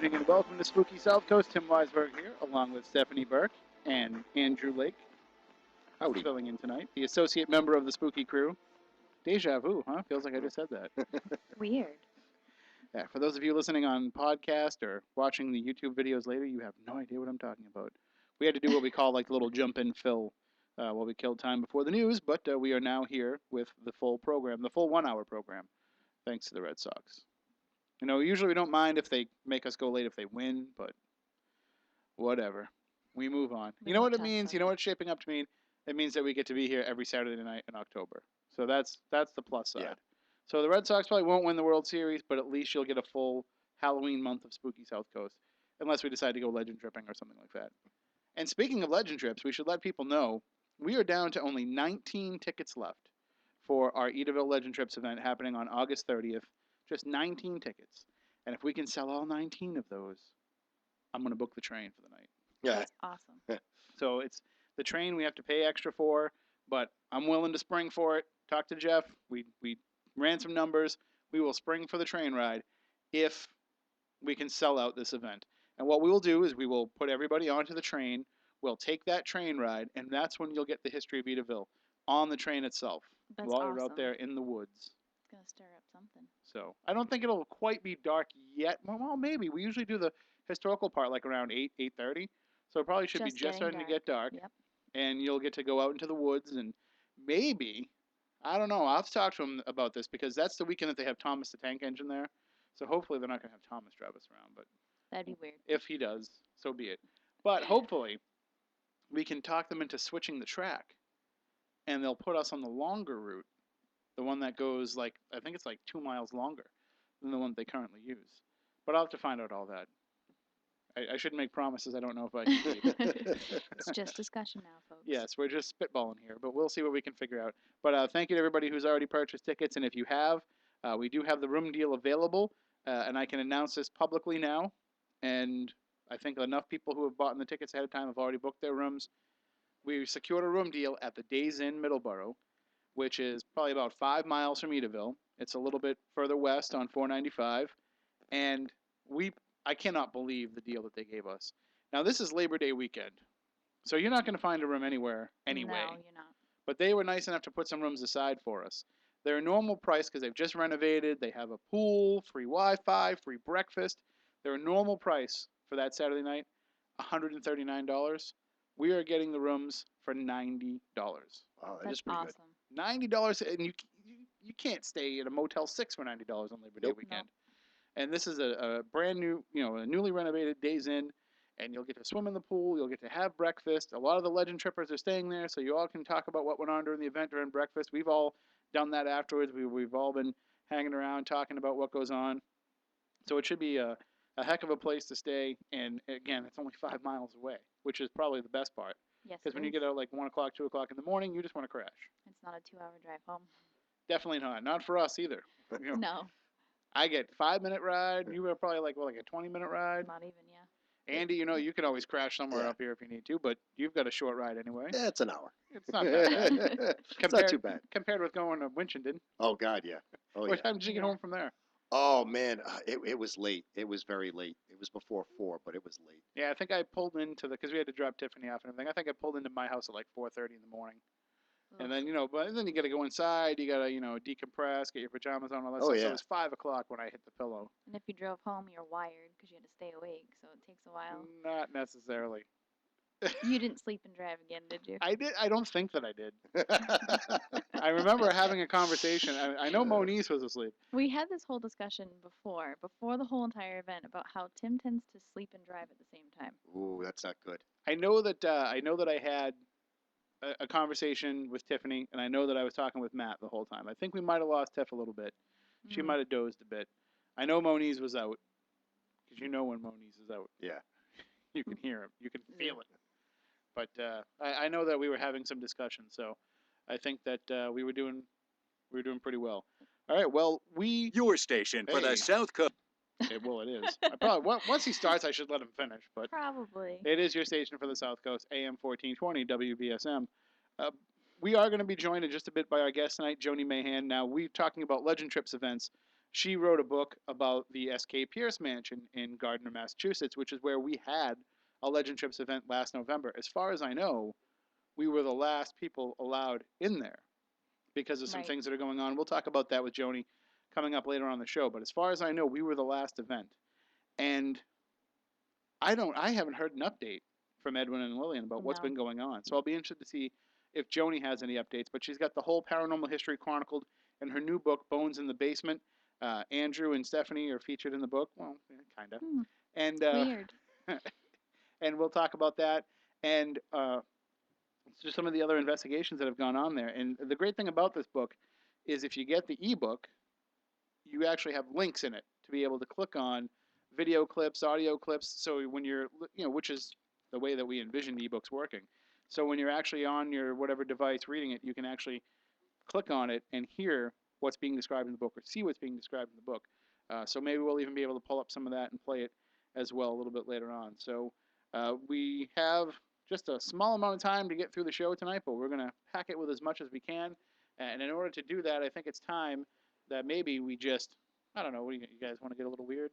evening and welcome to Spooky Southcoast. Tim Weisberg here, along with Stephanie Burke and Andrew Lake, Howdy. filling in tonight. The associate member of the Spooky crew. Deja vu, huh? Feels like I just said that. Weird. Yeah, for those of you listening on podcast or watching the YouTube videos later, you have no idea what I'm talking about. We had to do what we call like little jump-in fill while we killed time before the news, but we are now here with the full program, the full 1 hour program, thanks to the Red Sox. You know, usually we don't mind if they make us go late if they win, but whatever. We move on. You know what it means? You know what it's shaping up to mean? It means that we get to be here every Saturday night in October. So that's the plus side. Yeah. So the Red Sox probably won't win the World Series, but at least you'll get a full Halloween month of Spooky South Coast, unless we decide to go legend tripping or something like that. And speaking of legend trips, we should let people know we are down to only 19 tickets left for our Edaville Legend Trips event happening on August 30th. Just 19 tickets. And if we can sell all 19 of those, I'm going to book the train for the night. Yeah. That's awesome. So it's the train we have to pay extra for, but I'm willing to spring for it. Talk to Jeff. We ran some numbers. We will spring for the train ride if we can sell out this event. And what we will do is we will put everybody onto the train. We'll take that train ride, and that's when you'll get the history of Edaville on the train itself. That's while you're out awesome. there in the woods. It's going to stir up something. So I don't think it'll quite be dark yet. Well, maybe. We usually do the historical part like around 8:30. So it probably should be just starting to get dark. Yep. And you'll get to go out into the woods and maybe, I don't know, I'll have to talk to them about this because that's the weekend that they have Thomas the Tank Engine there. So hopefully they're not going to have Thomas drive us around. But That'd be weird. if he does, so be it. But hopefully we can talk them into switching the track. And they'll put us on the longer route. The one that goes like, I think it's like 2 miles longer than the one they currently use. But I'll have to find out all that. I shouldn't make promises I don't know if I can keep. It's just discussion now, folks. Yes, we're just spitballing here, but we'll see what we can figure out. But thank you to everybody who's already purchased tickets, and if you have, we do have the room deal available, and I can announce this publicly now. And I think enough people who have bought the tickets ahead of time have already booked their rooms. We secured a room deal at the Days Inn Middleborough, which is probably about 5 miles from Edaville. It's a little bit further west on 495, and I cannot believe the deal that they gave us. Now, this is Labor Day weekend, so you're not going to find a room anywhere anyway. No, you're not. But they were nice enough to put some rooms aside for us. They're a normal price because they've just renovated. They have a pool, free Wi-Fi, free breakfast. They're a normal price for that Saturday night, $139. We are getting the rooms for $90. Wow, that is pretty awesome. $90, and you can't stay at a Motel 6 for $90 on Labor Day Nope. weekend. And this is a brand new, a newly renovated Days Inn, and you'll get to swim in the pool. You'll get to have breakfast. A lot of the legend trippers are staying there, so you all can talk about what went on during the event during breakfast. We've all done that afterwards. We've all been hanging around talking about what goes on. So it should be a heck of a place to stay. And again, it's only 5 miles away, which is probably the best part. Yes, Because when you it get is. out like 1 o'clock, 2 o'clock in the morning, you just want to crash. It's not a 2-hour drive home. Definitely not. Not for us either. No, I get 5-minute ride. You were probably like a 20-minute ride. not even, yeah. Andy, you can always crash somewhere Yeah. up here if you need to, but you've got a short ride anyway. Yeah, it's an hour. It's not that bad. It's not too bad. Compared with going to Winchendon. Oh, God, yeah. Oh, What yeah. time did you get Yeah. home from there? Oh, man, it was late. It was very late. It was before 4, but it was late. Yeah, I think I pulled into because we had to drop Tiffany off and everything. I think I pulled into my house at like 4:30 in the morning. And then, but then you got to go inside. You got to, decompress, get your pajamas on, all that Oh, stuff. yeah. So it was 5 o'clock when I hit the pillow. And if you drove home, you're wired because you had to stay awake, so it takes a while. Not necessarily. You didn't sleep and drive again, did you? I did. I don't think that I did. I remember having a conversation. I know Moniz was asleep. We had this whole discussion before the whole entire event, about how Tim tends to sleep and drive at the same time. Ooh, that's not good. I know that I had a conversation with Tiffany, and I know that I was talking with Matt the whole time. I think we might have lost Tiff a little bit. She might have dozed a bit. I know Moniz was out, because you know when Moniz is out. Yeah. You can hear him. You can feel it. But I know that we were having some discussion, so I think that we were doing pretty well. All right. Well, Your station for Hey. the South Coast. it is. I probably once he starts, I should let him finish. But Probably. it is your station for the South Coast, AM 1420 WBSM. We are going to be joined in just a bit by our guest tonight, Joni Mayhan. Now, we're talking about Legend Trips events. She wrote a book about the S.K. Pierce Mansion in Gardner, Massachusetts, which is where we had a Legend Trips event last November. As far as I know, we were the last people allowed in there because of some Right. things that are going on. We'll talk about that with Joni coming up later on the show. But as far as I know, we were the last event. And I haven't heard an update from Edwin and Lillian about what's No. been going on. So I'll be interested to see if Joni has any updates. But she's got the whole paranormal history chronicled in her new book, Bones in the Basement. Andrew and Stephanie are featured in the book. Well, yeah, kind of. And Weird. and we'll talk about that and just some of the other investigations that have gone on there. And the great thing about this book is if you get the ebook, you actually have links in it to be able to click on video clips, audio clips. So when you're, which is the way that we envision ebooks working. So when you're actually on your whatever device reading it, you can actually click on it and hear what's being described in the book or see what's being described in the book. So maybe we'll even be able to pull up some of that and play it as well a little bit later on. So we have just a small amount of time to get through the show tonight, but we're going to pack it with as much as we can. And in order to do that, I think it's time that maybe we just, I don't know, what do you guys want to get a little weird?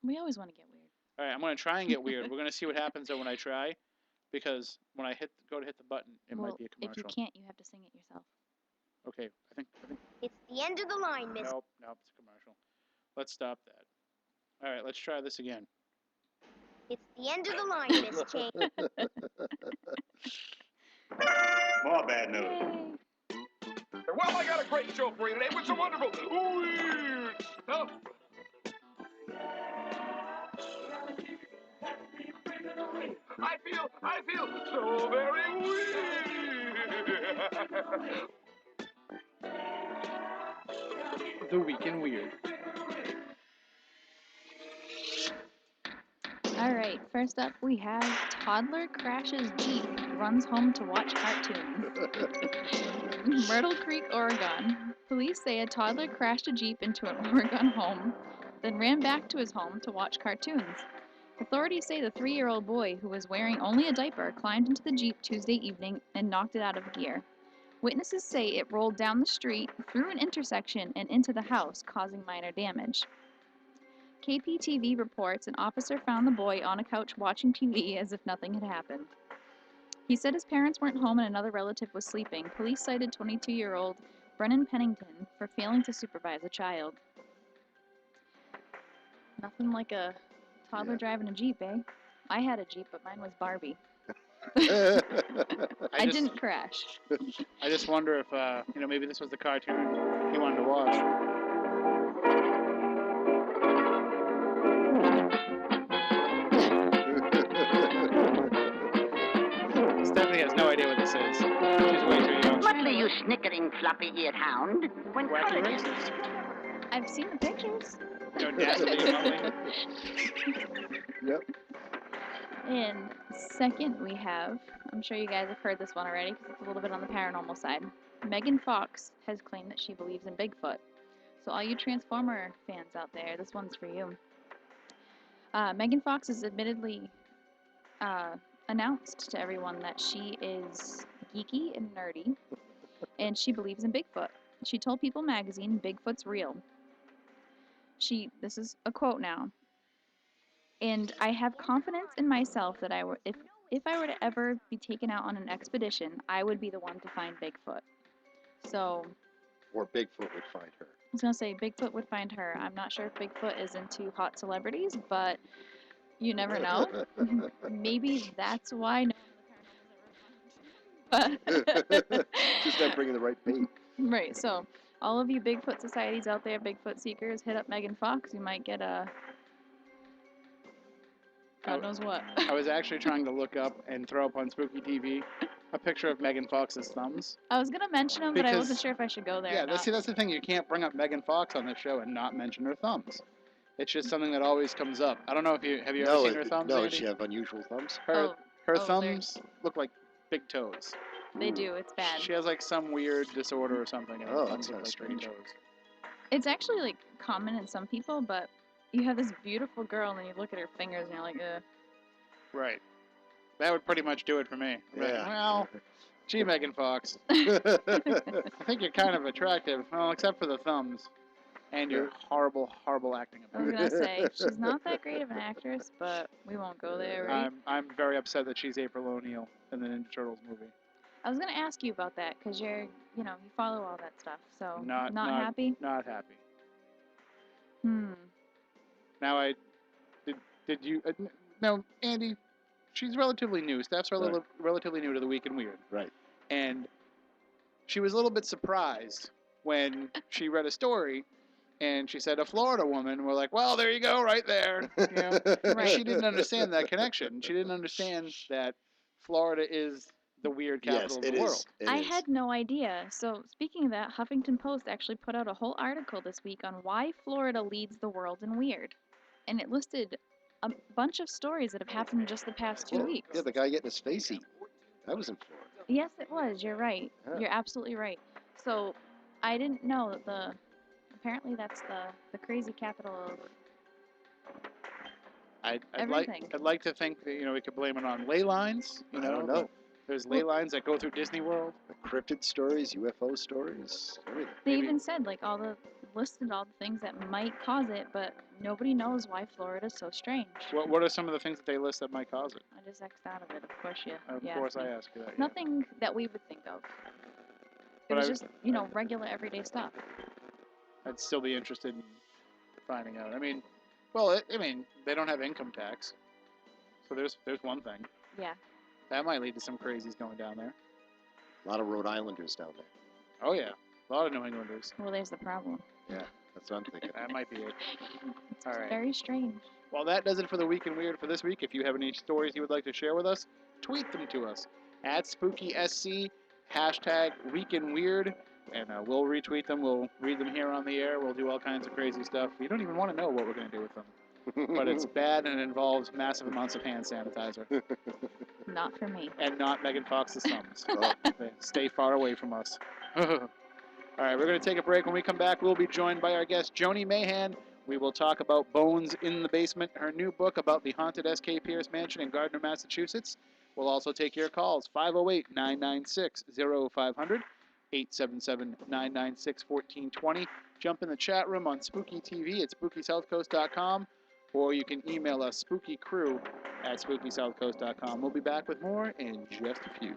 We always want to get weird. All right, I'm going to try and get weird. We're going to see what happens though when I try, because when I go to hit the button, it might be a If you commercial. can't, you have to sing it yourself. Okay, I think It's the end of the line, miss. nope, it's a commercial. Let's stop that. All right, let's try this again. It's the end of the line, Miss Chain. More bad news. Yay. Well, I got a great show for you today with some wonderful weird stuff. I feel so very weird. The Week in Weird. All right. First up, we have toddler crashes Jeep, runs home to watch cartoons. Myrtle Creek, Oregon. Police say a toddler crashed a Jeep into an Oregon home, then ran back to his home to watch cartoons. Authorities say the 3-year-old boy, who was wearing only a diaper, climbed into the Jeep Tuesday evening and knocked it out of gear. Witnesses say it rolled down the street, through an intersection, and into the house, causing minor damage. KPTV reports an officer found the boy on a couch watching TV as if nothing had happened. He said his parents weren't home and another relative was sleeping. Police cited 22-year-old Brennan Pennington for failing to supervise a child. Nothing like a toddler driving a Jeep, eh? I had a Jeep, but mine was Barbie. I didn't crash. I just wonder if maybe this was the cartoon he wanted to watch. Stephanie has no idea what this is. She's way too young. What'll you snickering, floppy-eared hound? When Wacky colleges... racist. I've seen the pictures. No, dastardly mumbling. Yep. And second, we have, I'm sure you guys have heard this one already because it's a little bit on the paranormal side. Megan Fox has claimed that she believes in Bigfoot. So all you Transformer fans out there, this one's for you. Megan Fox has admittedly announced to everyone that she is geeky and nerdy, and she believes in Bigfoot. She told People magazine, "Bigfoot's real." This is a quote now. And I have confidence in myself that if I were to ever be taken out on an expedition, I would be the one to find Bigfoot. So, Or Bigfoot would find her. I was going to say Bigfoot would find her. I'm not sure if Bigfoot is into hot celebrities, but you never know. Maybe that's why no one of the Kardashians ever found. Just not bringing the right bait. Right, so all of you Bigfoot societies out there, Bigfoot seekers, hit up Megan Fox. You might get a God knows what. I was actually trying to look up and throw up on Spooky TV a picture of Megan Fox's thumbs. I was gonna mention them, but I wasn't Because- sure if I should go there. Yeah, or not. that's the thing. You can't bring up Megan Fox on this show and not mention her thumbs. It's just something that always comes up. I don't know if have you ever seen her thumbs? No, Andy? she have unusual thumbs. Her they're- thumbs look like big toes. They do. It's bad. She has like some weird disorder or something. And her Oh, thumbs that look sounds like big strange. toes. It's actually like common in some people, but you have this beautiful girl and then you look at her fingers and you're like, ugh. Right. That would pretty much do it for me. I'm like, Yeah. well, gee, Megan Fox, I think you're kind of attractive. Well, except for the thumbs. and your horrible, horrible acting I was ability. gonna say she's not that great of an actress, but we won't go there, right? I'm very upset that she's April O'Neil in the Ninja Turtles movie. I was gonna ask you about that because you follow all that stuff. So Not happy. Not happy. Hmm. Now did you now Andy? She's relatively new. Steph's relatively new to the Week in Weird. Right. And she was a little bit surprised when she read a story and she said a Florida woman. We're like, well, there you go, right there. You know? Right. She didn't understand that connection. She didn't understand that Florida is the weird capital Yes, of the world. I had no idea. So speaking of that, Huffington Post actually put out a whole article this week on why Florida leads the world in weird, and it listed a bunch of stories that have happened just the past 2 weeks. Yeah, the guy getting his face eaten. That was in Florida. Yes, it was. You're right. Yeah. You're absolutely right. So I didn't know that apparently that's the crazy capital of everything. I'd like to think that we could blame it on ley lines. I don't know. There's ley lines that go through Disney World. The cryptid stories, UFO stories, everything. They even said like listed all the things that might cause it, but nobody knows why Florida's so strange. What are some of the things that they list that might cause it? I just X'd out of it. Of course, Of you course, asked I me. ask you that. Yeah. Nothing that we would think of. It But was just regular everyday stuff. I'd still be interested in finding out. I mean, they don't have income tax, so there's one thing. Yeah. That might lead to some crazies going down there. A lot of Rhode Islanders down there. Oh yeah, a lot of New Englanders. Well, there's the problem. Yeah, that's what I'm thinking. That might be it. It's All right. very strange. Well, that does it for the Week in Weird for this week. If you have any stories you would like to share with us, tweet them to us at SpookySC, #WeekInWeird, and we'll retweet them. We'll read them here on the air. We'll do all kinds of crazy stuff. You don't even want to know what we're going to do with them. But it's bad and it involves massive amounts of hand sanitizer. Not for me. And not Megan Fox's thumbs. Stay far away from us. All right, we're going to take a break. When we come back, we'll be joined by our guest, Joni Mayhan. We will talk about Bones in the Basement, her new book about the haunted S.K. Pierce Mansion in Gardner, Massachusetts. We'll also take your calls, 508-996-0500, 877-996-1420. Jump in the chat room on Spooky TV at SpookySouthcoast.com, or you can email us, SpookyCrew@SpookySouthcoast.com. We'll be back with more in just a few.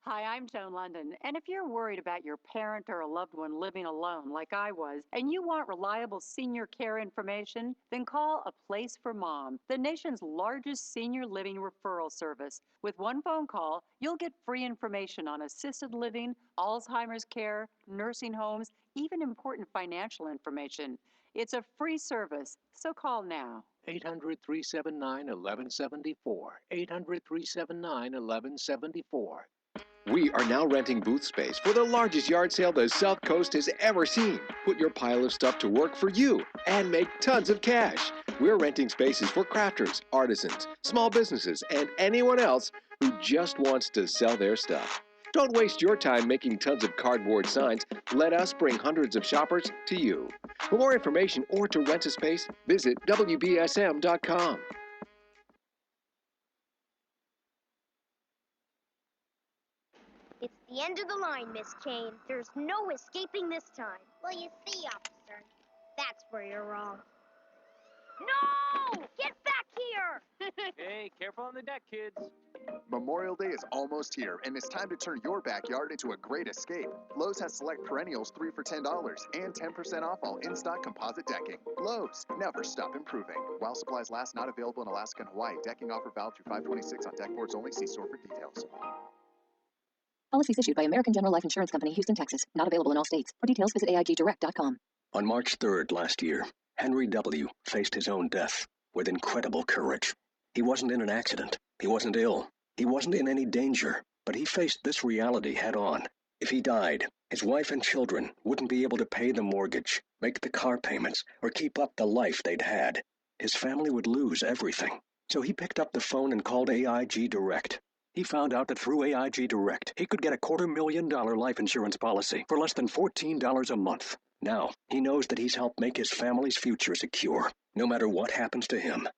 Hi, I'm Joan London, and if you're worried about your parent or a loved one living alone like I was, and you want reliable senior care information, then call A Place for Mom, the nation's largest senior living referral service. With one phone call, you'll get free information on assisted living, Alzheimer's care, nursing homes, even important financial information. It's a free service, so call now. 800-379-1174. 800-379-1174. We are now renting booth space for the largest yard sale the South Coast has ever seen. Put your pile of stuff to work for you and make tons of cash. We're renting spaces for crafters, artisans, small businesses, and anyone else who just wants to sell their stuff. Don't waste your time making tons of cardboard signs. Let us bring hundreds of shoppers to you. For more information or to rent a space, visit WBSM.com. It's the end of the line, Miss Jane. There's no escaping this time. Well, you see, officer, that's where you're wrong. No! Get back here! Hey, careful on the deck, kids. Memorial Day is almost here, and it's time to turn your backyard into a great escape. Lowe's has select perennials 3 for $10 and 10% off all in-stock composite decking. Lowe's, never stop improving. While supplies last, not available in Alaska and Hawaii. Decking offer valid through 5/26 on deck boards only. See store for details. Policies issued by American General Life Insurance Company, Houston, Texas. Not available in all states. For details, visit AIGdirect.com. On March 3rd last year, Henry W. faced his own death with incredible courage. He wasn't in an accident. He wasn't ill. He wasn't in any danger. But he faced this reality head on. If he died, his wife and children wouldn't be able to pay the mortgage, make the car payments, or keep up the life they'd had. His family would lose everything. So he picked up the phone and called AIG Direct. He found out that through AIG Direct, he could get a $250,000 life insurance policy for less than $14 a month. Now, he knows that he's helped make his family's future secure, no matter what happens to him.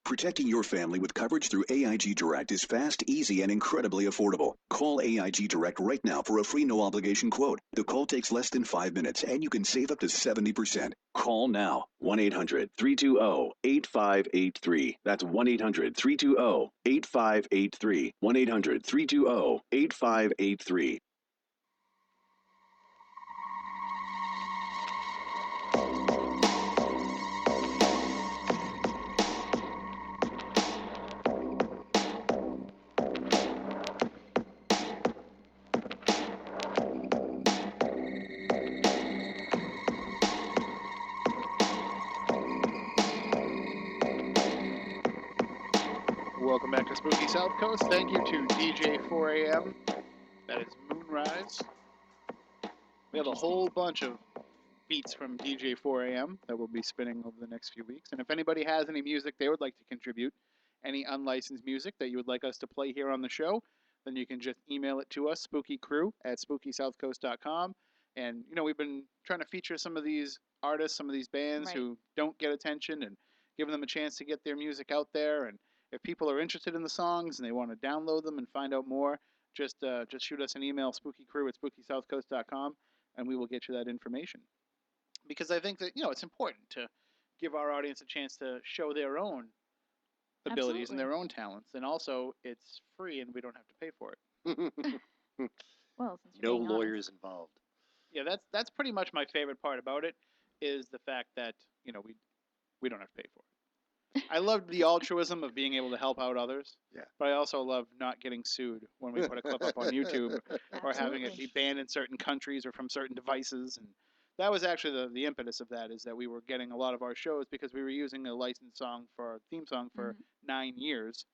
Protecting your family with coverage through AIG Direct is fast, easy, and incredibly affordable. Call AIG Direct right now for a free no-obligation quote. The call takes less than 5 minutes, and you can save up to 70%. Call now. 1-800-320-8583. That's 1-800-320-8583. 1-800-320-8583. Welcome back to Spooky South Coast. Thank you to DJ 4AM. That is Moonrise. We have a whole bunch of beats from DJ 4AM that will be spinning over the next few weeks. And if anybody has any music they would like to contribute, any unlicensed music that you would like us to play here on the show, then you can just email it to us, spookycrew@spookysouthcoast.com. And, you know, we've been trying to feature some of these artists, some of these bands who don't get attention, and giving them a chance to get their music out there. And if people are interested in the songs and they want to download them and find out more, just shoot us an email, spookycrew@spookysouthcoast.com, and we will get you that information. Because I think that, you know, it's important to give our audience a chance to show their own abilities and their own talents. And also, it's free and we don't have to pay for it. Well, since no lawyers involved. Yeah, that's pretty much my favorite part about it, is the fact that, you know, we don't have to pay for it. I love the altruism of being able to help out others. Yeah. But I also love not getting sued when we put a clip up on YouTube or having it be banned in certain countries or from certain devices. And that was actually the impetus of that, is that we were getting a lot of our shows because we were using a licensed song for our theme song for 9 years.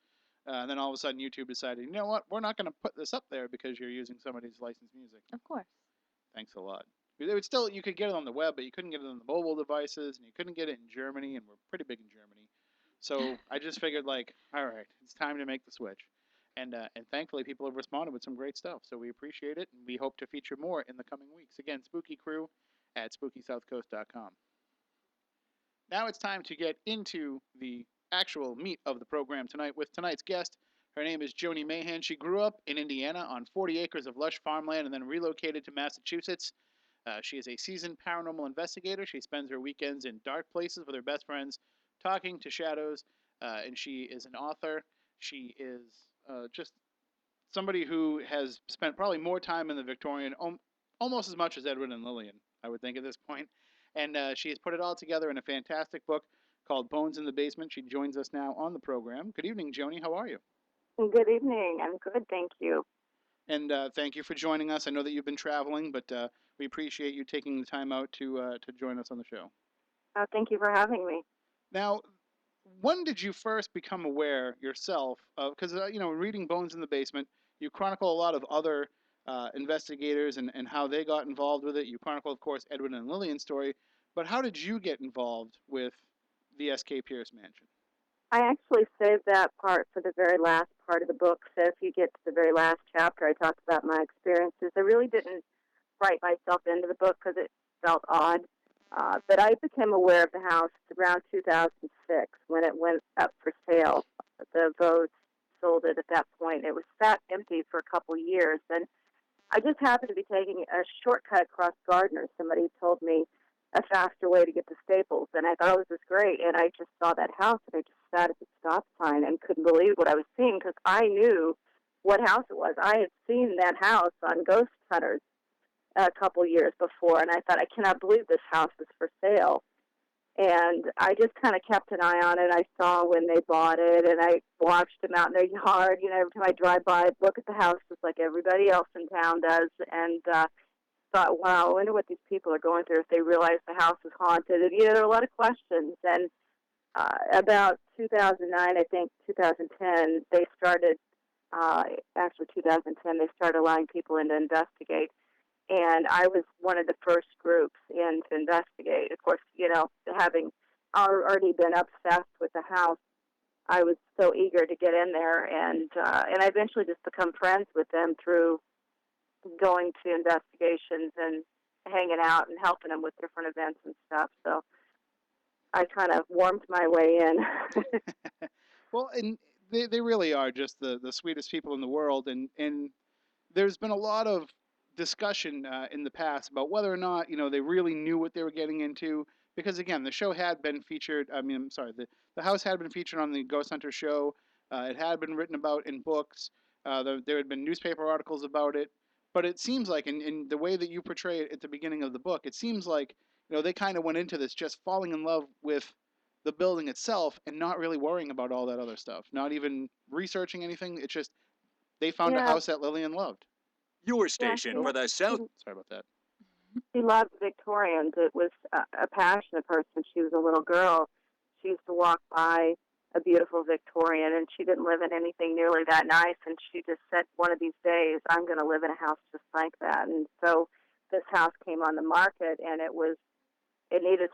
And then all of a sudden YouTube decided, you know what, we're not going to put this up there because you're using somebody's licensed music. Of course. Thanks a lot. It would still, you could get it on the web, but you couldn't get it on the mobile devices, and you couldn't get it in Germany, and we're pretty big in Germany. So I just figured, like, all right, it's time to make the switch. And thankfully, people have responded with some great stuff. So we appreciate it, and we hope to feature more in the coming weeks. Again, SpookyCrew@SpookySouthCoast.com. Now it's time to get into the actual meat of the program tonight with tonight's guest. Her name is Joni Mayhan. She grew up in Indiana on 40 acres of lush farmland and then relocated to Massachusetts. She is a seasoned paranormal investigator. She spends her weekends in dark places with her best friends, talking to shadows, and she is an author. She is just somebody who has spent probably more time in the Victorian, almost as much as Edward and Lillian, I would think at this point. And she has put it all together in a fantastic book called Bones in the Basement. She joins us now on the program. Good evening, Joni. How are you? Good evening. I'm good, thank you. And thank you for joining us. I know that you've been traveling, but we appreciate you taking the time out to join us on the show. Thank you for having me. Now, when did you first become aware yourself of, because, you know, reading Bones in the Basement, you chronicle a lot of other investigators and how they got involved with it. You chronicle, of course, Edward and Lillian's story, but how did you get involved with the S.K. Pierce Mansion? I actually saved that part for the very last part of the book, so if you get to the very last chapter, I talked about my experiences. I really didn't write myself into the book because it felt odd, but I became aware of the house around 2006 when it went up for sale. The Vogues sold it at that point. It was sat empty for a couple of years, and I just happened to be taking a shortcut across Gardner. Somebody told me a faster way to get to Staples, and I thought, oh, this is great. And I just saw that house, and I just sat at the stop sign and couldn't believe what I was seeing because I knew what house it was. I had seen that house on Ghost Hunters a couple years before, and I thought, I cannot believe this house is for sale. And I just kind of kept an eye on it. I saw when they bought it, and I watched them out in their yard. You know, every time I drive by, I'd look at the house just like everybody else in town does, and thought, wow, I wonder what these people are going through if they realize the house is haunted. And, you know, there were a lot of questions. And about 2009, I think 2010, they started, actually 2010, they started allowing people in to investigate. And I was one of the first groups in to investigate. Of course, you know, having already been obsessed with the house, I was so eager to get in there. And I eventually just become friends with them through going to investigations hanging out and helping them with different events and stuff. So I kind of warmed my way in. Well, and they really are just the sweetest people in the world, and there's been a lot of discussion in the past about whether or not they really knew what they were getting into, because again, the show had been featured. I mean, I'm sorry, the house had been featured on the Ghost Hunter show. It had been written about in books. There had been newspaper articles about it. But it seems like, in the way that you portray it at the beginning of the book, it seems like they kind of went into this just falling in love with the building itself and not really worrying about all that other stuff, not even researching anything. It's just they found a Yeah. house that Lillian loved. Your Yeah, station for the South. Sorry about that. she loved Victorians. It was a passion of hers since she was a little girl. She used to walk by a beautiful Victorian, and she didn't live in anything nearly that nice. And she just said, one of these days, I'm going to live in a house just like that. And so this house came on the market, and it needed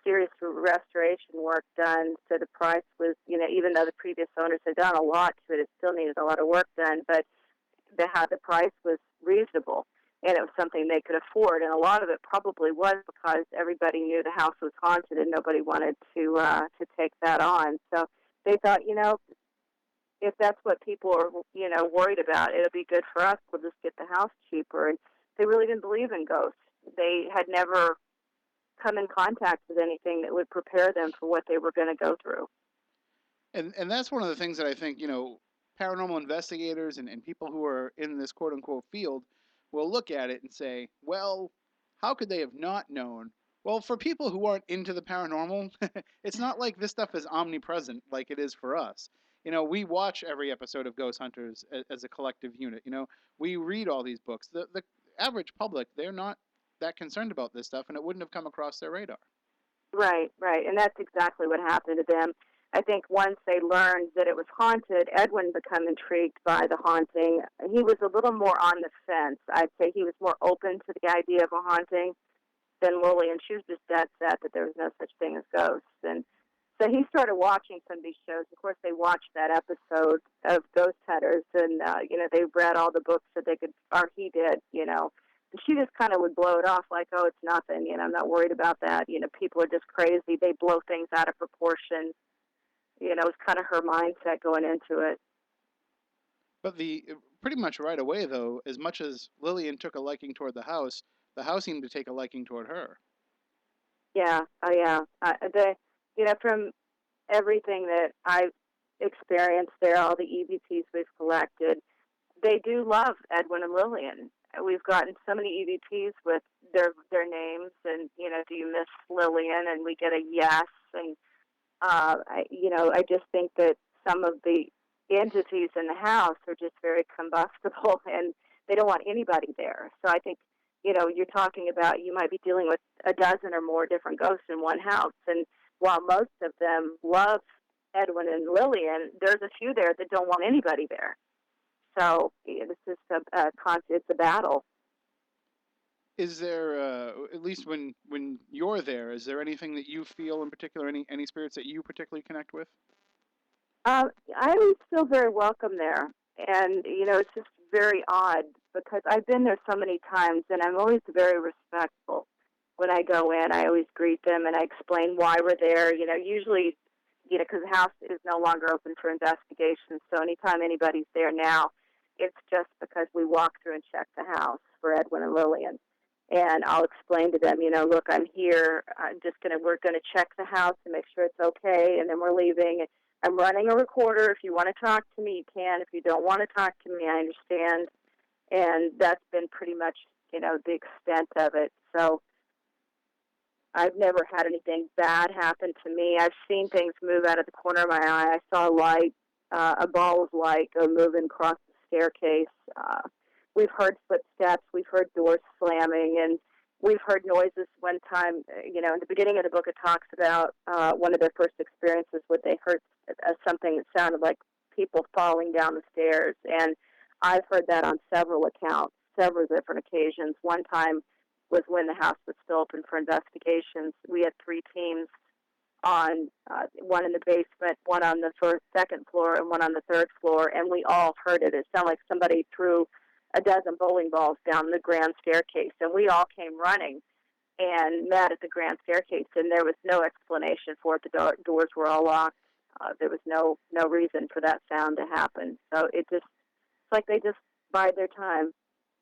serious restoration work done. So the price was, even though the previous owners had done a lot to it, it still needed a lot of work done. But the price was reasonable, and it was something they could afford. And a lot of it probably was because everybody knew the house was haunted, and nobody wanted to take that on. So they thought, if that's what people are, worried about, it'll be good for us. We'll just get the house cheaper. And they really didn't believe in ghosts. They had never come in contact with anything that would prepare them for what they were going to go through. And that's one of the things that I think, paranormal investigators and people who are in this quote unquote field will look at it and say, well, how could they have not known? Well, for people who aren't into the paranormal, it's not like this stuff is omnipresent like it is for us. We watch every episode of Ghost Hunters as a collective unit. We read all these books. The average public, they're not that concerned about this stuff, and it wouldn't have come across their radar. Right. And that's exactly what happened to them. I think once they learned that it was haunted, Edwin became intrigued by the haunting. He was a little more on the fence. I'd say he was more open to the idea of a haunting than Lily, and she was just dead set that there was no such thing as ghosts. And so he started watching some of these shows. Of course, they watched that episode of Ghost Hunters, and they read all the books that they could, or he did, And she just kind of would blow it off like, oh, it's nothing. I'm not worried about that. People are just crazy. They blow things out of proportion. It was kind of her mindset going into it. But pretty much right away, though, as much as Lillian took a liking toward the house seemed to take a liking toward her. Yeah, oh yeah. From everything that I've experienced there, all the EVPs we've collected, they do love Edwin and Lillian. We've gotten so many EVPs with their names, and do you miss Lillian? And we get a yes. And I just think that some of the entities in the house are just very combustible, and they don't want anybody there. So I think, you're talking about you might be dealing with a dozen or more different ghosts in one house, and while most of them love Edwin and Lillian, there's a few there that don't want anybody there. So it's just it's a battle. Is there, at least when you're there, is there anything that you feel in particular, any spirits that you particularly connect with? I always feel very welcome there, and it's just very odd because I've been there so many times, and I'm always very respectful when I go in. I always greet them, and I explain why we're there. Usually, because the house is no longer open for investigation, so anytime anybody's there now, it's just because we walk through and check the house for Edwin and Lillian. And I'll explain to them, look, I'm here. We're going to check the house and make sure it's okay, and then we're leaving. I'm running a recorder. If you want to talk to me, you can. If you don't want to talk to me, I understand. And that's been pretty much, the extent of it. So I've never had anything bad happen to me. I've seen things move out of the corner of my eye. I saw a light, a ball of light go moving across the staircase. We've heard footsteps. We've heard doors slamming, and we've heard noises. One time, in the beginning of the book, it talks about one of their first experiences where they heard something that sounded like people falling down the stairs. And I've heard that on several accounts, several different occasions. One time was when the house was still open for investigations. We had 3 teams on one in the basement, one on the second floor, and one on the 3rd floor, and we all heard it. It sounded like somebody threw a dozen bowling balls down the grand staircase, and we all came running and met at the grand staircase, and there was no explanation for it. The doors were all locked. There was no reason for that sound to happen. So it's like they just bide their time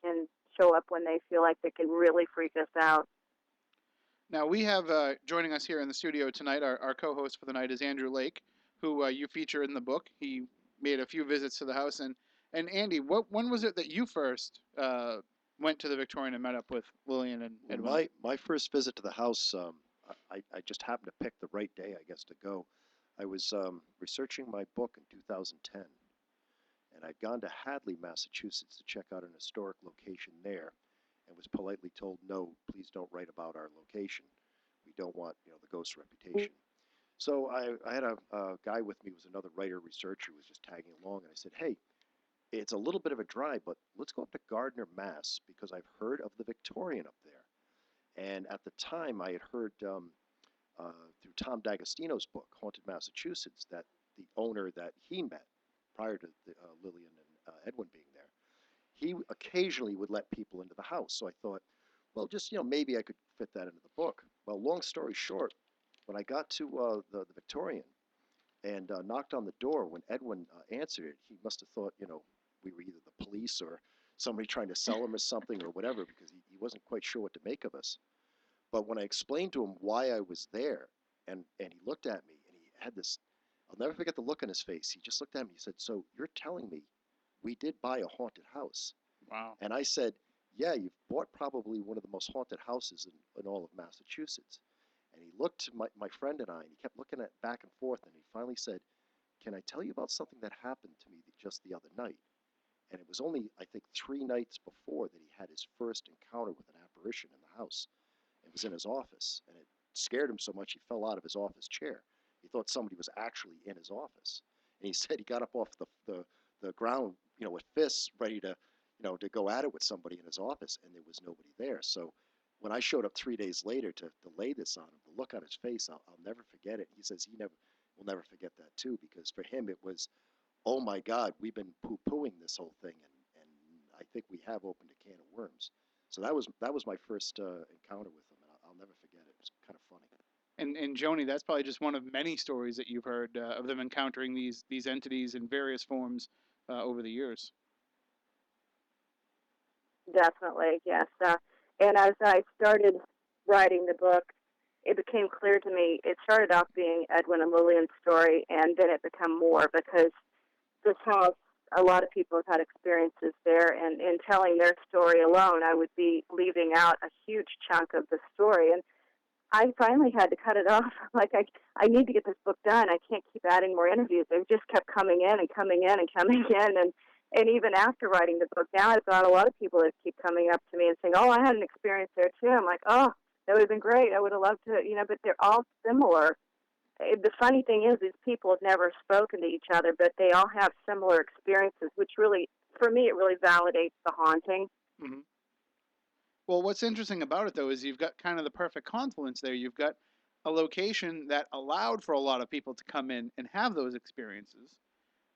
and show up when they feel like they can really freak us out. Now, we have joining us here in the studio tonight, our co-host for the night is Andrew Lake, who you feature in the book. He made a few visits to the house. And Andy, when was it that you first went to the Victorian and met up with Lillian and Edwin? My first visit to the house, I just happened to pick the right day, I guess, to go. I was researching my book in 2010, and I'd gone to Hadley, Massachusetts to check out an historic location there, and was politely told, no, please don't write about our location. We don't want, the ghost reputation. So I had a guy with me who was another writer, researcher, who was just tagging along, and I said, hey, it's a little bit of a drive, but let's go up to Gardner, Mass, because I've heard of the Victorian up there. And at the time, I had heard through Tom D'Agostino's book, Haunted Massachusetts, that the owner that he met prior to Lillian and Edwin being there, he occasionally would let people into the house. So I thought, well, just, maybe I could fit that into the book. Well, long story short, when I got to the Victorian and knocked on the door, when Edwin answered it, he must have thought, we were either the police or somebody trying to sell him or something or whatever, because he wasn't quite sure what to make of us. But when I explained to him why I was there, and he looked at me, and he had this, I'll never forget the look on his face. He just looked at me, he said, so you're telling me we did buy a haunted house? Wow. And I said, yeah, you've bought probably one of the most haunted houses in all of Massachusetts. And he looked to my friend and I, and he kept looking at back and forth, and he finally said, can I tell you about something that happened to me just the other night? And it was only, I think, 3 nights before that he had his first encounter with an apparition in the house. It was in his office, and it scared him so much he fell out of his office chair. He thought somebody was actually in his office. And he said he got up off the ground, with fists, ready to, to go at it with somebody in his office, and there was nobody there. So when I showed up 3 days later to lay this on him, the look on his face, I'll never forget it. He says he will never forget that too, because for him it was, oh my God, we've been poo-pooing this whole thing, and I think we have opened a can of worms. So that was my first encounter with him, and I'll never forget it. It was kind of funny. And Joni, that's probably just one of many stories that you've heard of them encountering these entities in various forms over the years. Definitely, yes. And as I started writing the book, it became clear to me, it started off being Edwin and Lillian's story, and then it became more, because this house, a lot of people have had experiences there, and in telling their story alone, I would be leaving out a huge chunk of the story. And I finally had to cut it off. Like, I need to get this book done. I can't keep adding more interviews. They just kept coming in and coming in and coming in. And even after writing the book, now I've got a lot of people that keep coming up to me and saying, oh, I had an experience there too. I'm like, oh, that would have been great. I would have loved to, but they're all similar. The funny thing is, these people have never spoken to each other, but they all have similar experiences, which really, for me, it really validates the haunting. Mm-hmm. Well, what's interesting about it, though, is you've got kind of the perfect confluence there. You've got a location that allowed for a lot of people to come in and have those experiences.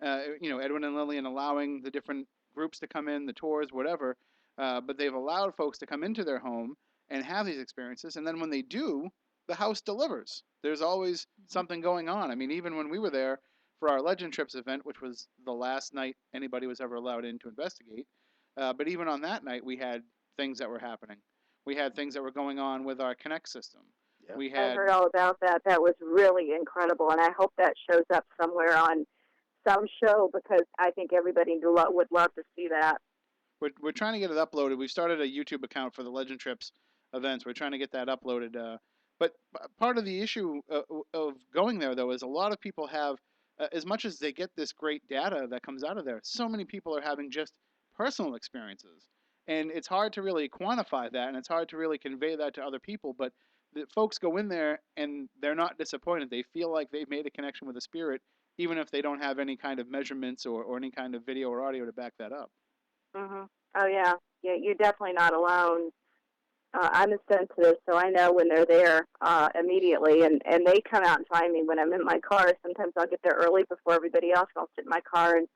Edwin and Lillian allowing the different groups to come in, the tours, whatever, but they've allowed folks to come into their home and have these experiences. And then when they do, the house delivers. There's always something going on. I mean, even when we were there for our Legend Trips event, which was the last night anybody was ever allowed in to investigate, but even on that night, we had things that were happening. We had things that were going on with our Connect system. Yeah. We had, I heard all about that. That was really incredible, and I hope that shows up somewhere on some show, because I think everybody would love to see that. We're trying to get it uploaded. We've started a YouTube account for the Legend Trips events. We're trying to get that uploaded. But part of the issue of going there, though, is a lot of people have, as much as they get this great data that comes out of there, so many people are having just personal experiences. And it's hard to really quantify that, and it's hard to really convey that to other people. But the folks go in there, and they're not disappointed. They feel like they've made a connection with a spirit, even if they don't have any kind of measurements or any kind of video or audio to back that up. Mm-hmm. Oh, yeah. Yeah, you're definitely not alone. I'm a sensitive, so I know when they're there immediately, and they come out and find me when I'm in my car. Sometimes I'll get there early before everybody else, and I'll sit in my car and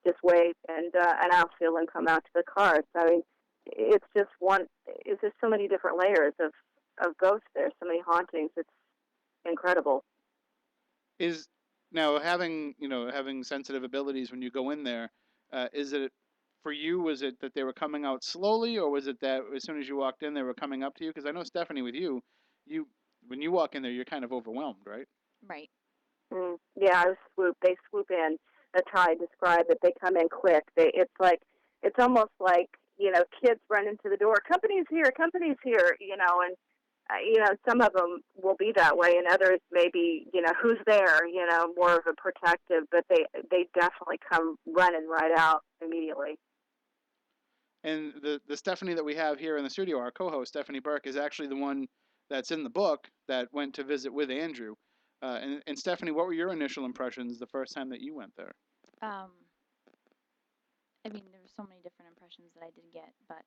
just wait, and I'll feel them come out to the car. So, I mean, it's just one. It's just so many different layers of ghosts there, so many hauntings. It's incredible. Is now having sensitive abilities when you go in there, is it for you? Was it that they were coming out slowly, or was it that as soon as you walked in they were coming up to you? Because I know Stephanie, with you when you walk in there, you're kind of overwhelmed, right? Right. Yeah, they swoop in. That's how I describe it. They come in quick. It's almost like, kids run into the door. Company's here, and some of them will be that way, and others maybe, who's there, more of a protective, but they definitely come running right out immediately. And the Stephanie that we have here in the studio, our co-host Stephanie Burke, is actually the one that's in the book that went to visit with Andrew. And Stephanie, what were your initial impressions the first time that you went there? I mean, there were so many different impressions that I did get, but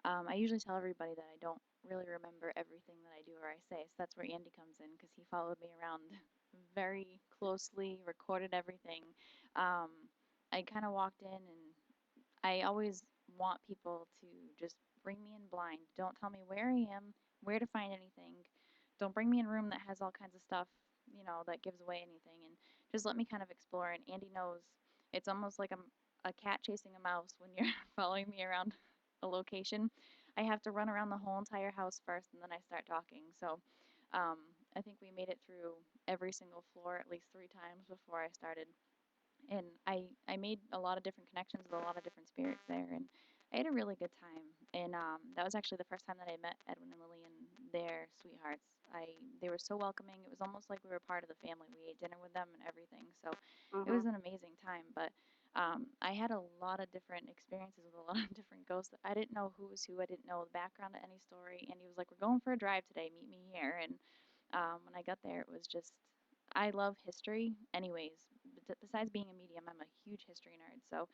I usually tell everybody that I don't really remember everything that I do or I say. So that's where Andy comes in, because he followed me around very closely, recorded everything. I kind of walked in, and I always want people to just bring me in blind. Don't tell me where I am, where to find anything. Don't bring me in a room that has all kinds of stuff, that gives away anything, and just let me kind of explore. And Andy knows it's almost like I'm a cat chasing a mouse when you're following me around a location. I have to run around the whole entire house first, and then I start talking. So I think we made it through every single floor at least 3 times before I started. And I made a lot of different connections with a lot of different spirits there, and I had a really good time. And that was actually the first time that I met Edwin and Lillian. They're sweethearts. They were so welcoming. It was almost like we were part of the family. We ate dinner with them and everything. So it was an amazing time. But I had a lot of different experiences with a lot of different ghosts. I didn't know who was who. I didn't know the background of any story. And he was like, "We're going for a drive today. Meet me here." And when I got there, it was just, I love history anyways. Besides being a medium, I'm a huge history nerd. So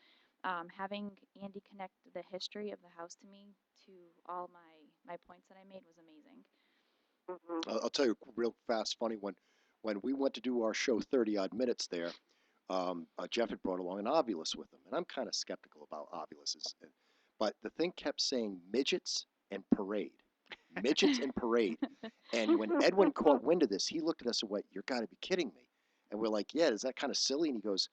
having Andy connect the history of the house to me, to all my points that I made, was amazing. I'll tell you a real fast, funny one. When we went to do our show 30 odd minutes there, Jeff had brought along an ovulus with him. And I'm kind of skeptical about ovuluses. But the thing kept saying midgets and parade. Midgets and parade. And when Edwin caught wind of this, he looked at us and went, "You're got to be kidding me." And we're like, "Yeah, is that kind of silly?" And he goes,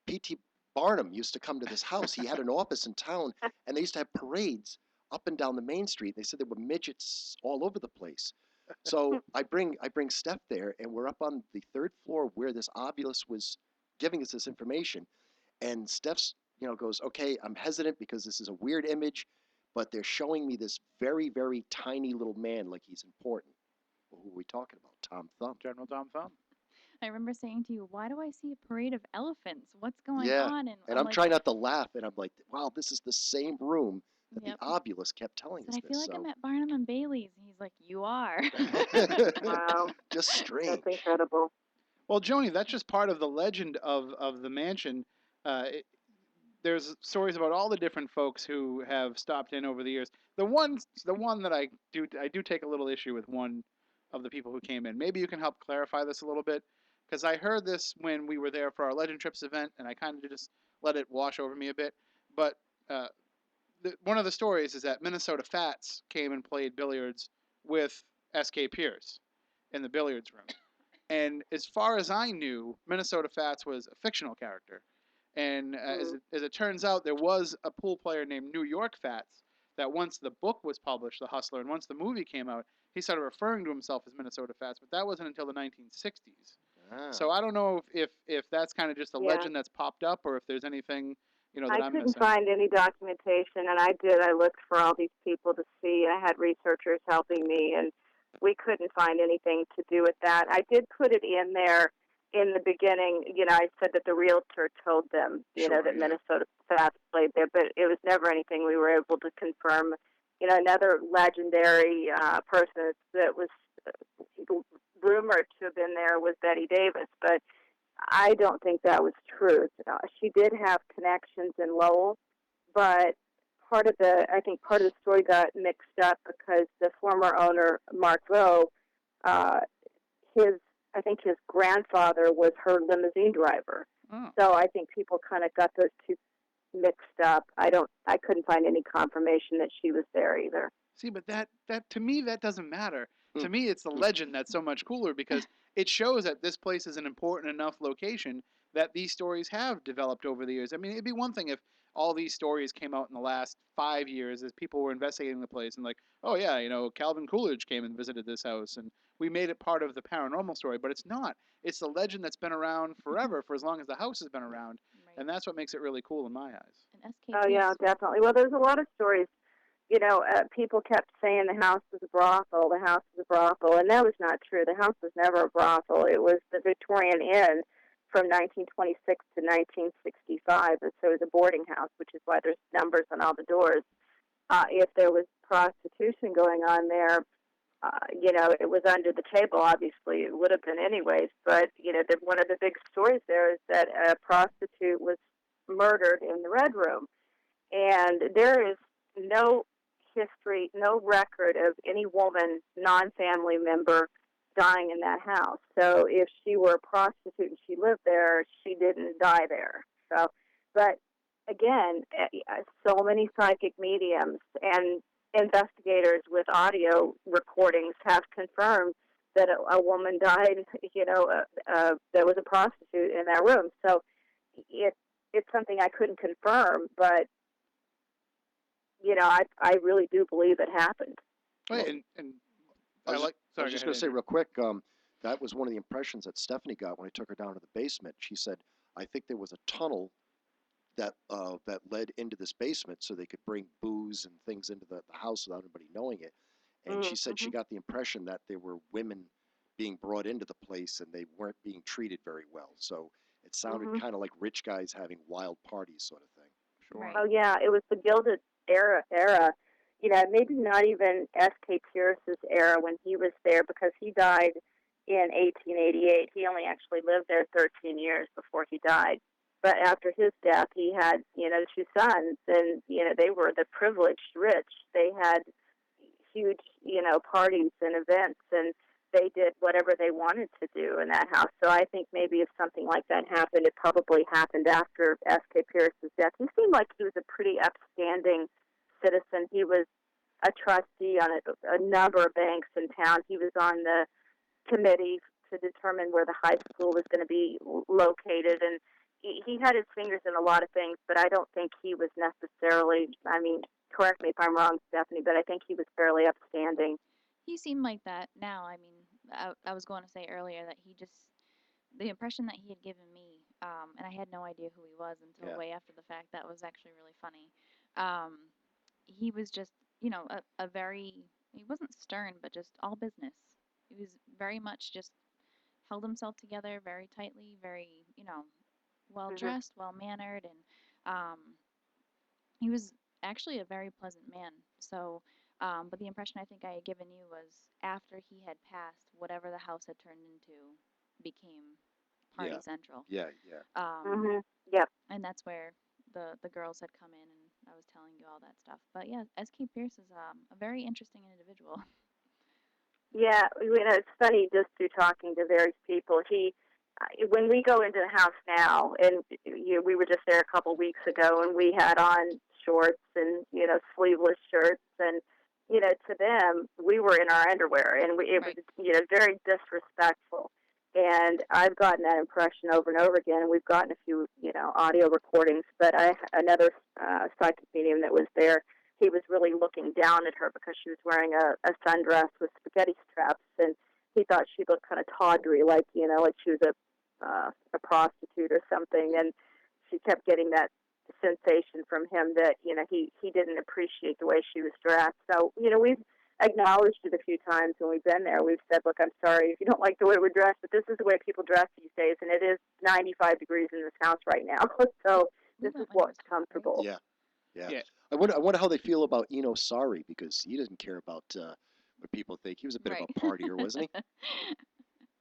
P.T. Barnum used to come to this house. He had an office in town, and they used to have parades up and down the main street. They said there were midgets all over the place. So I bring Steph there, and we're up on the 3rd floor where this ovulus was giving us this information. And Steph's, goes, "Okay, I'm hesitant because this is a weird image, but they're showing me this very, very tiny little man like he's important." Well, who are we talking about? Tom Thumb. General Tom Thumb. I remember saying to you, "Why do I see a parade of elephants? What's going Yeah. on?" And I'm trying not to laugh, and I'm like, wow, this is the same room that the ovulus kept telling us I this. feel like I'm at Barnum and Bailey's. And he's like, "You are." Wow. Just strange. That's incredible. Well, Joni, that's just part of the legend of the mansion. There's stories about all the different folks who have stopped in over the years. The one that I do take a little issue with one of the people who came in. Maybe you can help clarify this a little bit, because I heard this when we were there for our Legend Trips event, and I kind of just let it wash over me a bit. But one of the stories is that Minnesota Fats came and played billiards with S.K. Pierce in the billiards room. And as far as I knew, Minnesota Fats was a fictional character. And as it turns out, there was a pool player named New York Fats that once the book was published, The Hustler, and once the movie came out, he started referring to himself as Minnesota Fats, but that wasn't until the 1960s. So I don't know if that's kind of just a legend that's popped up, or if there's anything that I I'm couldn't missing. find any documentation, and I looked for all these people to see. I had researchers helping me, and we couldn't find anything to do with that. I did put it in there in the beginning. I said that the realtor told them, that Minnesota Fats played there, but it was never anything we were able to confirm. Another legendary person that was rumored to have been there was Betty Davis, but I don't think that was true. She did have connections in Lowell, but I think part of the story got mixed up because the former owner, Mark Rowe, I think his grandfather was her limousine driver. So I think people kind of got those two mixed up. I couldn't find any confirmation that she was there either. See, but that to me that doesn't matter. To me, it's the legend that's so much cooler because it shows that this place is an important enough location that these stories have developed over the years. I mean, it'd be one thing if all these stories came out in the last 5 years as people were investigating the place and like, oh yeah, Calvin Coolidge came and visited this house and we made it part of the paranormal story, but it's not. It's the legend that's been around forever for as long as the house has been around, and that's what makes it really cool in my eyes. Oh yeah, definitely. Well, there's a lot of stories. People kept saying the house was a brothel, the house was a brothel, and that was not true. The house was never a brothel. It was the Victorian Inn from 1926 to 1965, and so it was a boarding house, which is why there's numbers on all the doors. If there was prostitution going on there, it was under the table. Obviously, it would have been anyways. But one of the big stories there is that a prostitute was murdered in the Red Room, and there is no history, no record of any woman, non-family member, dying in that house. So if she were a prostitute and she lived there, she didn't die there. So, but again, so many psychic mediums and investigators with audio recordings have confirmed that a woman died, that was a prostitute in that room. So it's something I couldn't confirm, but I really do believe it happened. Right, and I was sorry, just going to say real quick, that was one of the impressions that Stephanie got when I took her down to the basement. She said, I think there was a tunnel that led into this basement so they could bring booze and things into the house without anybody knowing it. And she said she got the impression that there were women being brought into the place and they weren't being treated very well. So it sounded kind of like rich guys having wild parties sort of thing. Sure. Oh yeah, it was the Gilded era. Maybe not even S.K. Pierce's era when he was there, because he died in 1888. He only actually lived there 13 years before he died. But after his death, he had, two sons, and, they were the privileged rich. They had huge, parties and events, and they did whatever they wanted to do in that house. So I think maybe if something like that happened, it probably happened after S.K. Pierce's death. He seemed like he was a pretty upstanding citizen. He was a trustee on a number of banks in town. He was on the committee to determine where the high school was going to be located, and he had his fingers in a lot of things, but I don't think he was necessarily, correct me if I'm wrong, Stephanie, but I think he was fairly upstanding. He seemed like that now. I was going to say earlier that the impression that he had given me, and I had no idea who he was until way after the fact. That was actually really funny. He was just, a very, he wasn't stern, but just all business. He was very much just held himself together very tightly, very, well dressed, well mannered, and he was actually a very pleasant man. So, but the impression I think I had given you was after he had passed, whatever the house had turned into became Party Central. Yeah. Yep. And that's where the girls had come in, and I was telling you all that stuff. But yeah, S.K. Pierce is a very interesting individual. Yeah, it's funny just through talking to various people. When we go into the house now, and we were just there a couple weeks ago, and we had on shorts and sleeveless shirts, and to them we were in our underwear, and it was very disrespectful. And I've gotten that impression over and over again. And we've gotten a few audio recordings, but another psychic medium that was there, he was really looking down at her because she was wearing a sundress with spaghetti straps, and he thought she looked kind of tawdry, like like she was a prostitute or something. And she kept getting that sensation from him that he didn't appreciate the way she was dressed. So we've acknowledged it a few times when we've been there. We've said, look, I'm sorry if you don't like the way we're dressed, but this is the way people dress these days, and it is 95 degrees in this house right now. So this is what's comfortable. Yeah. I wonder how they feel about Eno Sari, because he doesn't care about what people think. He was a bit of a partier, wasn't he?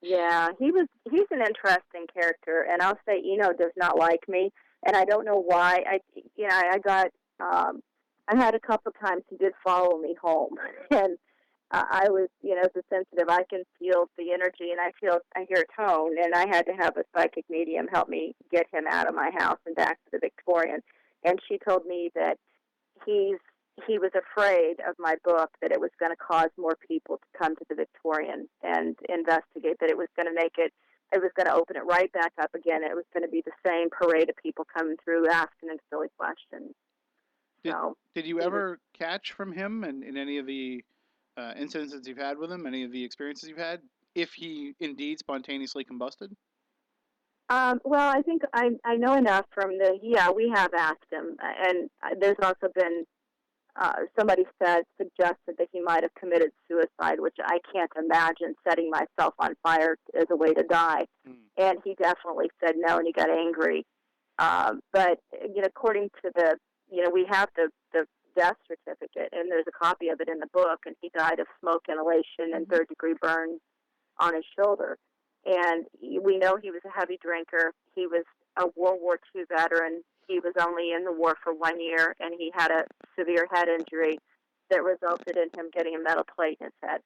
Yeah, he's an interesting character, and I'll say Eno does not like me, and I don't know why. I had a couple times he did follow me home, and I was, as a sensitive, I can feel the energy and I hear tone, and I had to have a psychic medium help me get him out of my house and back to the Victorian. And she told me that he was afraid of my book, that it was going to cause more people to come to the Victorian and investigate, that it was going to it was going to open it right back up again. It was going to be the same parade of people coming through asking them silly questions. Did you ever catch from him in any of the incidences you've had with him, any of the experiences you've had, if he indeed spontaneously combusted? Well, I think I know enough from we have asked him, and there's also been somebody suggested that he might have committed suicide, which I can't imagine setting myself on fire as a way to die. And he definitely said no, and he got angry. But according to we have the death certificate, and there's a copy of it in the book, and he died of smoke inhalation and third-degree burns on his shoulder. And we know he was a heavy drinker. He was a World War II veteran. He was only in the war for 1 year, and he had a severe head injury that resulted in him getting a metal plate in his head.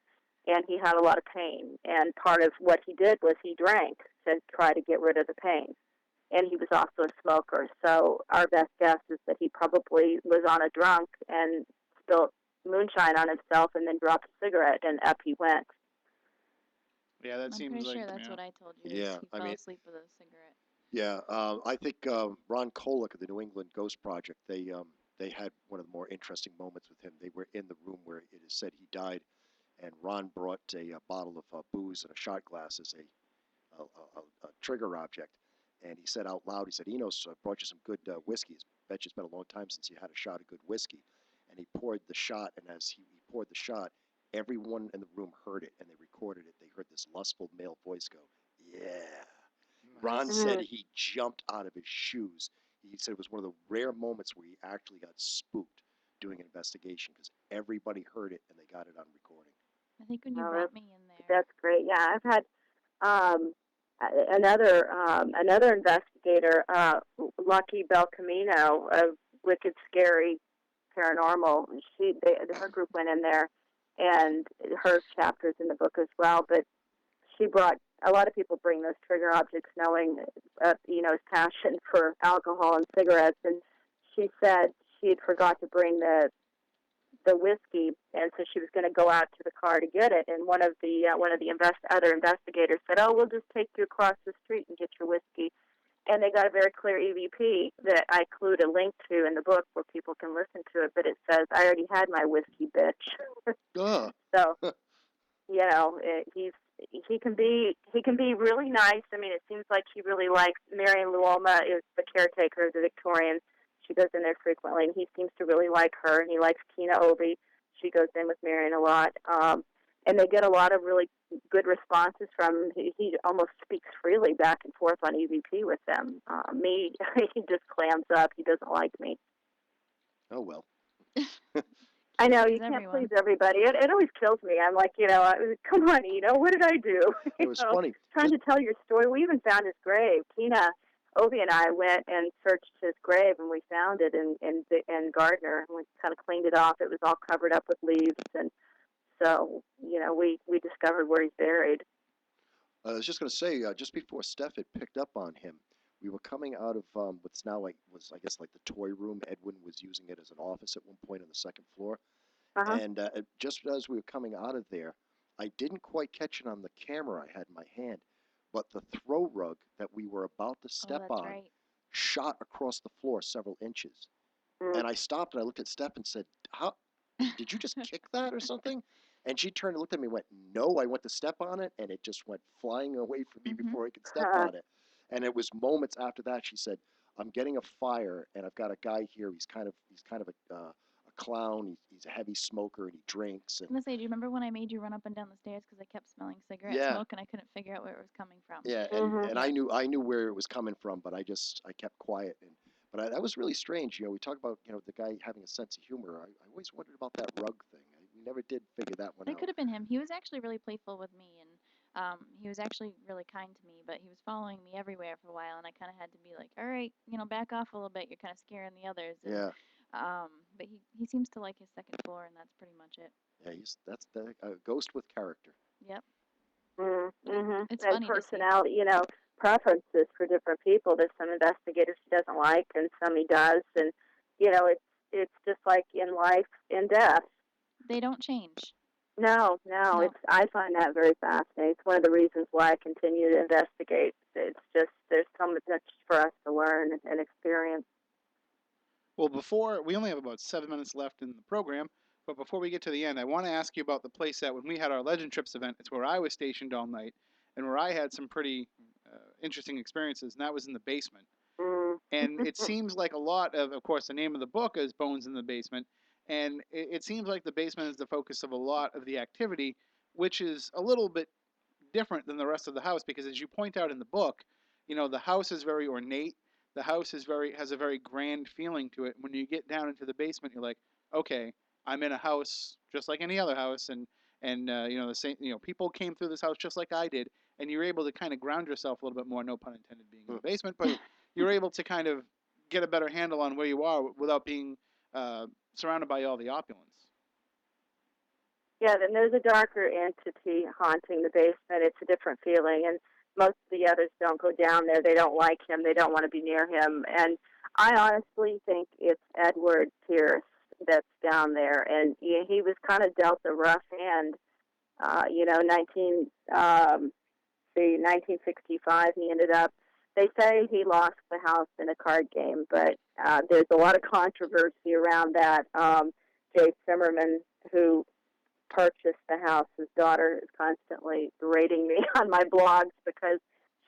And he had a lot of pain. And part of what he did was he drank to try to get rid of the pain. And he was also a smoker. So our best guess is that he probably was on a drunk and spilled moonshine on himself and then dropped a cigarette, and up he went. Yeah, that I'm seems pretty like... sure that's what I told you. Yeah, He fell asleep with a cigarette. Yeah, I think Ron Kolick of the New England Ghost Project, they had one of the more interesting moments with him. They were in the room where it is said he died, and Ron brought a bottle of booze and a shot glass as a trigger object. And he said out loud, he said, Enos brought you some good whiskey. I bet you it's been a long time since you had a shot of good whiskey. And he poured the shot, and as he poured the shot, everyone in the room heard it, and they recorded it. They heard this lustful male voice go, yeah. Ron said he jumped out of his shoes. He said it was one of the rare moments where he actually got spooked doing an investigation because everybody heard it and they got it on recording. I think when you brought me in there. That's great. Yeah, I've had another investigator, Lucky Belcamino of Wicked Scary Paranormal. Her group went in there, and her chapters in the book as well. But she brought, a lot of people bring those trigger objects knowing, his passion for alcohol and cigarettes. And she said she had forgot to bring the whiskey, and so she was going to go out to the car to get it. And one of the other investigators said, "Oh, we'll just take you across the street and get your whiskey." And they got a very clear EVP that I include a link to in the book where people can listen to it. But it says, "I already had my whiskey, bitch." So, he can be really nice. I mean, it seems like he really likes Marion Luoma is the caretaker of the Victorian. She goes in there frequently, and he seems to really like her, and he likes Tina Obi. She goes in with Marion a lot. And they get a lot of really good responses from him. He almost speaks freely back and forth on EVP with them. Me, he just clams up. He doesn't like me. Oh, well. I know, you can't please everybody. It always kills me. I'm like, come on, what did I do? It was funny. Trying to tell your story. We even found his grave. Tina, Obi, and I went and searched his grave, and we found it in Gardner. And we kind of cleaned it off. It was all covered up with leaves, and so we discovered where he's buried. I was just going to say, just before Steph had picked up on him, we were coming out of what's now like the toy room. Edwin was using it as an office at one point on the second floor. And just as we were coming out of there, I didn't quite catch it on the camera I had in my hand, but the throw rug that we were about to step on shot across the floor several inches. And I stopped and I looked at Steph and said, "How did you just kick that or something?" And she turned and looked at me and went, "No, I went to step on it, and it just went flying away from me before I could step on it." And it was moments after that she said, "I'm getting a fire, and I've got a guy here. He's kind of a clown. He's a heavy smoker, and he drinks." And I was gonna say, do you remember when I made you run up and down the stairs because I kept smelling cigarette smoke and I couldn't figure out where it was coming from? Yeah, and I knew where it was coming from, but I kept quiet. But that was really strange. We talk about the guy having a sense of humor. I always wondered about that rug thing. We never did figure that one out. It could have been him. He was actually really playful with me, and he was actually really kind to me. But he was following me everywhere for a while, and I kind of had to be like, "All right, back off a little bit. You're kind of scaring the others." And, yeah. but he seems to like his second floor, and that's pretty much it. Yeah, that's the ghost with character. Yep. Mm-hmm. It's And funny to see. personality, preferences for different people. There's some investigators he doesn't like, and some he does, and it's just like in life and death. They don't change. No, No. it's I find that very fascinating. It's one of the reasons why I continue to investigate. It's just there's so much for us to learn and experience. Well, before we only have about 7 minutes left in the program, but before we get to the end, I want to ask you about the place that when we had our Legend Trips event, it's where I was stationed all night, and where I had some pretty interesting experiences, and that was in the basement. And it seems like a lot of course, the name of the book is Bones in the Basement, and it seems like the basement is the focus of a lot of the activity, which is a little bit different than the rest of the house because, as you point out in the book, the house is very ornate. The house has a very grand feeling to it. When you get down into the basement, you're like, okay, I'm in a house just like any other house, and the same. People came through this house just like I did, and you're able to kind of ground yourself a little bit more. No pun intended, being in the basement, but you're able to kind of get a better handle on where you are without being surrounded by all the opulence. Yeah, then there's a darker entity haunting the basement. It's a different feeling, and most of the others don't go down there. They don't like him. They don't want to be near him. And I honestly think it's Edward Pierce that's down there, and he was kind of dealt a rough hand. 1965, he ended up. They say he lost the house in a card game, but there's a lot of controversy around that. Jay Zimmerman, who purchased the house, his daughter is constantly berating me on my blogs because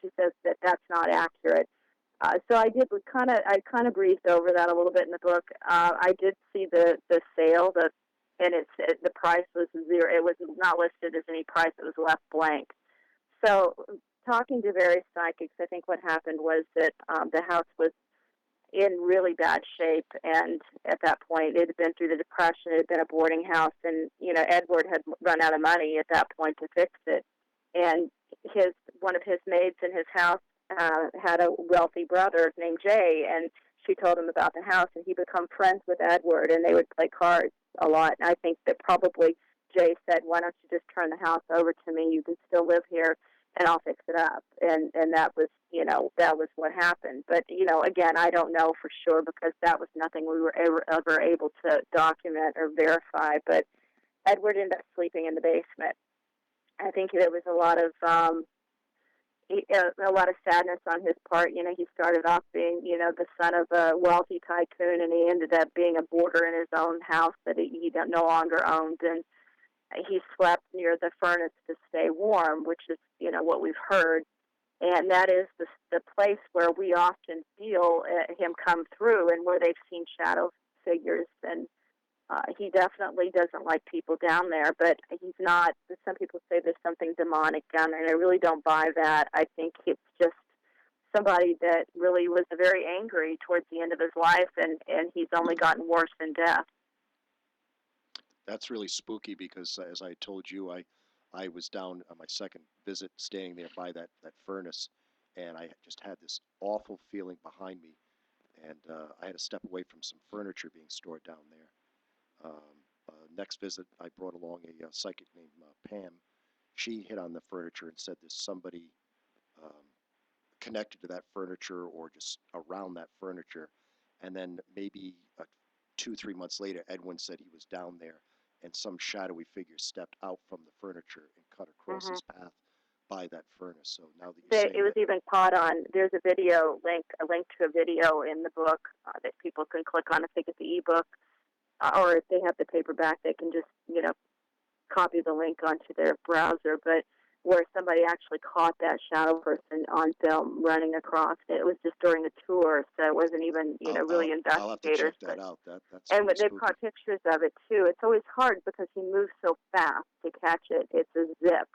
she says that that's not accurate. So I kind of breezed over that a little bit in the book. I did see the sale, and the price was zero. It was not listed as any price. It was left blank. So talking to various psychics, I think what happened was that the house was in really bad shape, and at that point it had been through the Depression. It had been a boarding house, and Edward had run out of money at that point to fix it. And one of his maids in his house had a wealthy brother named Jay, and she told him about the house, and he became friends with Edward, and they would play cards a lot. And I think that probably Jay said, "Why don't you just turn the house over to me? You can still live here, and I'll fix it up." And that was what happened. But again, I don't know for sure because that was nothing we were ever able to document or verify. But Edward ended up sleeping in the basement. I think there was a lot of sadness on his part. He started off being, the son of a wealthy tycoon, and he ended up being a boarder in his own house that he no longer owned. And he slept near the furnace to stay warm, which is, what we've heard. And that is the place where we often feel him come through, and where they've seen shadow figures. And he definitely doesn't like people down there, but he's not. Some people say there's something demonic down there, and I really don't buy that. I think it's just somebody that really was very angry towards the end of his life, and he's only gotten worse in death. That's really spooky because, as I told you, I was down on my second visit staying there by that furnace, and I just had this awful feeling behind me, and I had to step away from some furniture being stored down there. Next visit, I brought along a psychic named Pam. She hit on the furniture and said there's somebody connected to that furniture or just around that furniture. And then maybe 2-3 months later, Edwin said he was down there, and some shadowy figure stepped out from the furniture and cut across his path by that furnace. So now that you're saying it was even caught on. There's a video link, to a video in the book that people can click on if they get the ebook, or if they have the paperback, they can just copy the link onto their browser. But where somebody actually caught that shadow person on film running across. It was just during a tour, so it wasn't even really investigators. I'll have to check that out. That's and really they've spooky. caught pictures of it too. It's always hard because he moves so fast to catch it. It's a zip.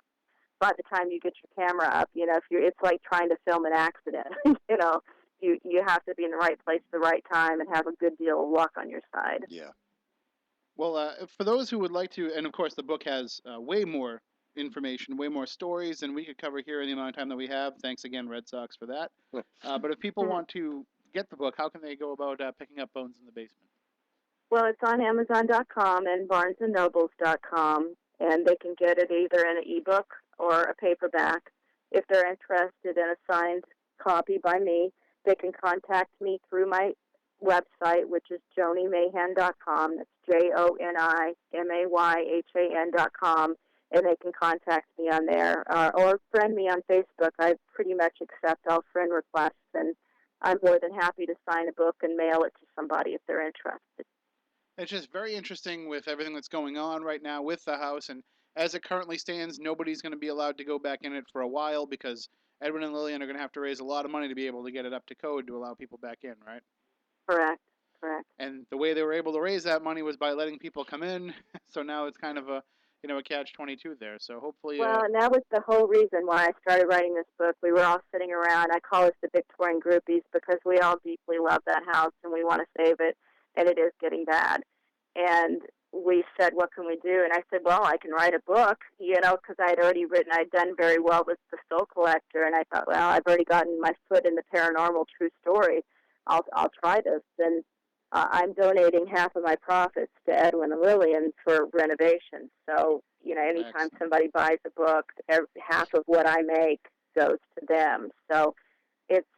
By the time you get your camera up, it's like trying to film an accident. You have to be in the right place at the right time and have a good deal of luck on your side. Yeah. Well, for those who would like to, and of course the book has way more information, way more stories than we could cover here in the amount of time that we have. Thanks again, Red Sox, for that. But if people want to get the book, how can they go about picking up Bones in the Basement? Well, it's on Amazon.com and BarnesandNobles.com, and they can get it either in an ebook or a paperback. If they're interested in a signed copy by me, they can contact me through my website, which is JoniMayhan.com. That's JoniMayhan.com, and they can contact me on there or friend me on Facebook. I pretty much accept all friend requests, and I'm more than happy to sign a book and mail it to somebody if they're interested. It's just very interesting with everything that's going on right now with the house, and as it currently stands, nobody's going to be allowed to go back in it for a while because Edwin and Lillian are going to have to raise a lot of money to be able to get it up to code to allow people back in, right? Correct. And the way they were able to raise that money was by letting people come in. So now it's kind of a catch-22 there. So hopefully, Well, and that was the whole reason why I started writing this book. We were all sitting around. I call us the Victorian groupies because we all deeply love that house and we want to save it, and it is getting bad. And we said, what can we do? And I said, well, I can write a book, because I'd already written. I'd done very well with The Soul Collector, and I thought, well, I've already gotten my foot in the paranormal true story. I'll try this. And I'm donating half of my profits to Edwin and Lillian for renovation. So, anytime Excellent. somebody buys a book, half of what I make goes to them. So it's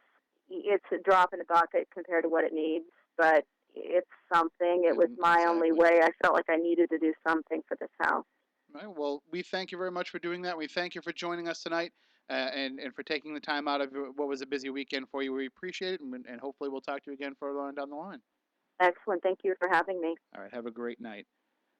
a drop in the bucket compared to what it needs, but it's something. It was my only way. I felt like I needed to do something for this house. Right. Well, we thank you very much for doing that. We thank you for joining us tonight and for taking the time out of what was a busy weekend for you. We appreciate it, and hopefully we'll talk to you again further on down the line. Excellent. Thank you for having me. All right. Have a great night.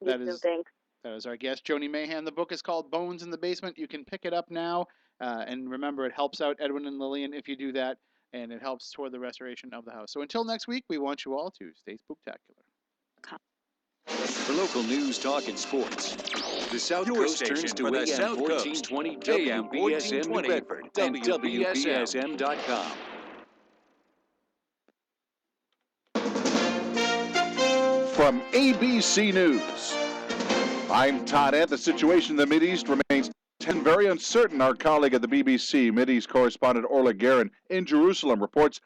You too. Thanks. That is our guest, Joni Mayhan. The book is called Bones in the Basement. You can pick it up now. And remember, it helps out Edwin and Lillian if you do that, and it helps toward the restoration of the house. So until next week, we want you all to stay spooktacular. For local news, talk, and sports, the Southcoast turns to the AM South 1420 Coast. AM WBSM New 1420, Bedford and WBSM. WBSM.com. From ABC News, I'm Todd Ed. The situation in the Mideast remains very uncertain. Our colleague at the BBC, Mideast correspondent Orla Guerin in Jerusalem reports